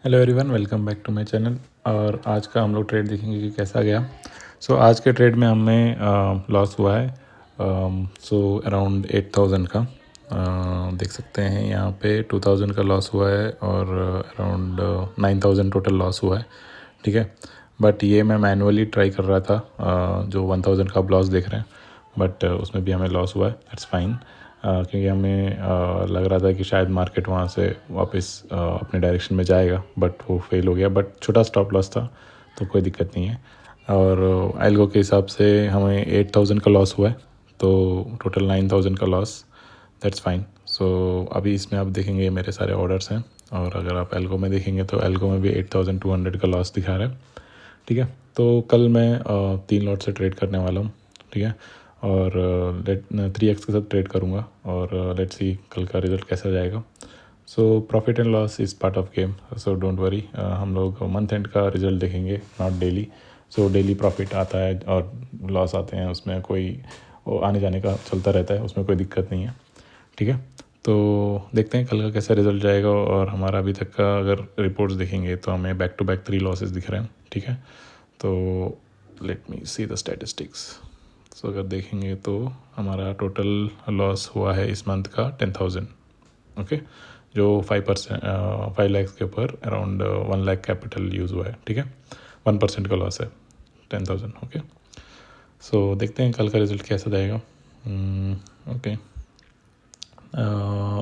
Hello everyone, welcome back to my channel. और आज का हम लोग ट्रेड देखेंगे कि कैसा गया। आज के ट्रेड में हमें लॉस हुआ है अराउंड 8,000 का। देख सकते हैं यहाँ पे 2,000 का लॉस हुआ है और अराउंड 9,000 टोटल लॉस हुआ है। ठीक है, बट ये मैं मैनुअली ट्राई कर रहा था। जो 1,000 का आप लॉस देख रहे हैं, बट उसमें भी हमें लॉस हुआ है। दैट्स फाइन, क्योंकि हमें लग रहा था कि शायद मार्केट वहाँ से वापस अपने डायरेक्शन में जाएगा, बट वो फेल हो गया। बट छोटा स्टॉप लॉस था तो कोई दिक्कत नहीं है। और एल्गो के हिसाब से हमें 8,000 का लॉस हुआ है, तो टोटल 9,000 का लॉस। That's fine. अभी इसमें आप देखेंगे मेरे सारे ऑर्डर्स हैं, और अगर आप एल्गो में देखेंगे तो एल्गो में भी 8,200 का लॉस दिखा रहा है। ठीक है, तो कल मैं 3 लॉट से ट्रेड करने वाला हूँ। ठीक है, और 3x के साथ ट्रेड करूँगा, और लेट्स सी कल का रिज़ल्ट कैसा जाएगा। Profit and loss is part of game, so don't worry. हम लोग मंथ एंड का रिज़ल्ट देखेंगे, नॉट डेली। डेली प्रॉफिट आता है और लॉस आते हैं, उसमें कोई वो आने जाने का चलता रहता है, उसमें कोई दिक्कत नहीं है। ठीक है, तो देखते हैं कल का कैसा रिज़ल्ट जाएगा। और हमारा अभी तक का अगर रिपोर्ट्स देखेंगे तो हमें बैक टू बैक 3 लॉसेस दिख रहे हैं। ठीक है, तो let me see the statistics. अगर देखेंगे तो हमारा टोटल लॉस हुआ है इस मंथ का 10,000। ओके, जो 5 लाख के ऊपर अराउंड 1 लाख कैपिटल यूज़ हुआ है। ठीक है, 1% का लॉस है 10,000। ओके, देखते हैं कल का रिज़ल्ट कैसा जाएगा। ओके,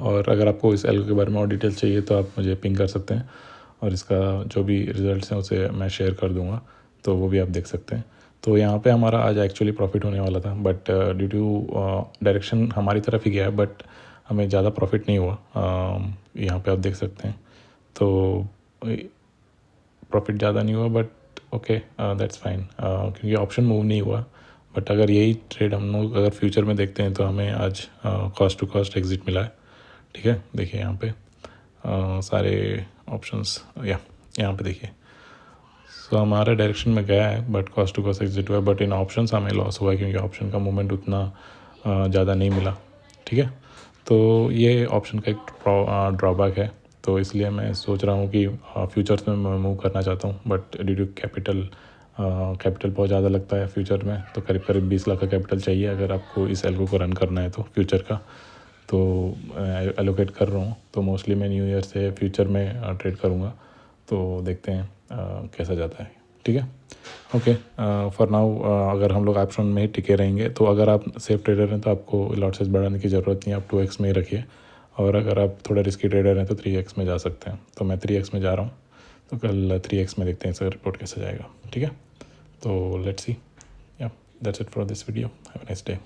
और अगर आपको इस एल्गो के बारे में और डिटेल्स चाहिए तो आप मुझे पिंग कर सकते हैं, और इसका जो भी रिज़ल्ट्स हैं उसे मैं शेयर कर दूंगा, तो वो भी आप देख सकते हैं। तो यहाँ पे हमारा आज एक्चुअली प्रॉफिट होने वाला था, बट ड्यू टू डायरेक्शन हमारी तरफ ही गया है, बट हमें ज़्यादा प्रॉफिट नहीं हुआ। यहाँ पे आप देख सकते हैं, तो प्रॉफिट ज़्यादा नहीं हुआ, बट ओके, दैट्स फाइन, क्योंकि ऑप्शन मूव नहीं हुआ। बट अगर यही ट्रेड हम लोग अगर फ्यूचर में देखते हैं तो हमें आज कॉस्ट टू कॉस्ट एग्जिट मिला है। ठीक है, देखिए यहाँ पे सारे ऑप्शंस यहाँ पे देखिए। हमारा डायरेक्शन में गया है, but cost to cost exit हुआ है, बट इन ऑप्शंस हमें लॉस हुआ है, क्योंकि ऑप्शन का मूवमेंट उतना ज़्यादा नहीं मिला। ठीक है, तो ये ऑप्शन का एक ड्रॉबैक है, तो इसलिए मैं सोच रहा हूँ कि फ्यूचर्स में मैं मूव करना चाहता हूँ। बट ड्यू टू कैपिटल बहुत ज़्यादा लगता है फ्यूचर में, तो करीब करीब 20 लाख का कैपिटल चाहिए अगर आपको इस एल्गो को रन करना है तो फ्यूचर का। तो एलोकेट कर रहा हूँ, तो मोस्टली मैं न्यू ईयर से फ्यूचर में ट्रेड करूँगा, तो देखते हैं कैसा जाता है। ठीक है, ओके, फॉर नाउ अगर हम लोग ऑप्शन में ही टिके रहेंगे, तो अगर आप सेफ ट्रेडर हैं तो आपको लॉट साइज बढ़ाने की ज़रूरत नहीं है, आप 2x में ही रखिए। और अगर आप थोड़ा रिस्की ट्रेडर हैं तो 3x में जा सकते हैं, तो मैं 3x में जा रहा हूँ। तो कल 3x में देखते हैं इसका रिपोर्ट कैसे जाएगा। ठीक है, तो लेट्स सी। या that's it for this video. Have a nice day.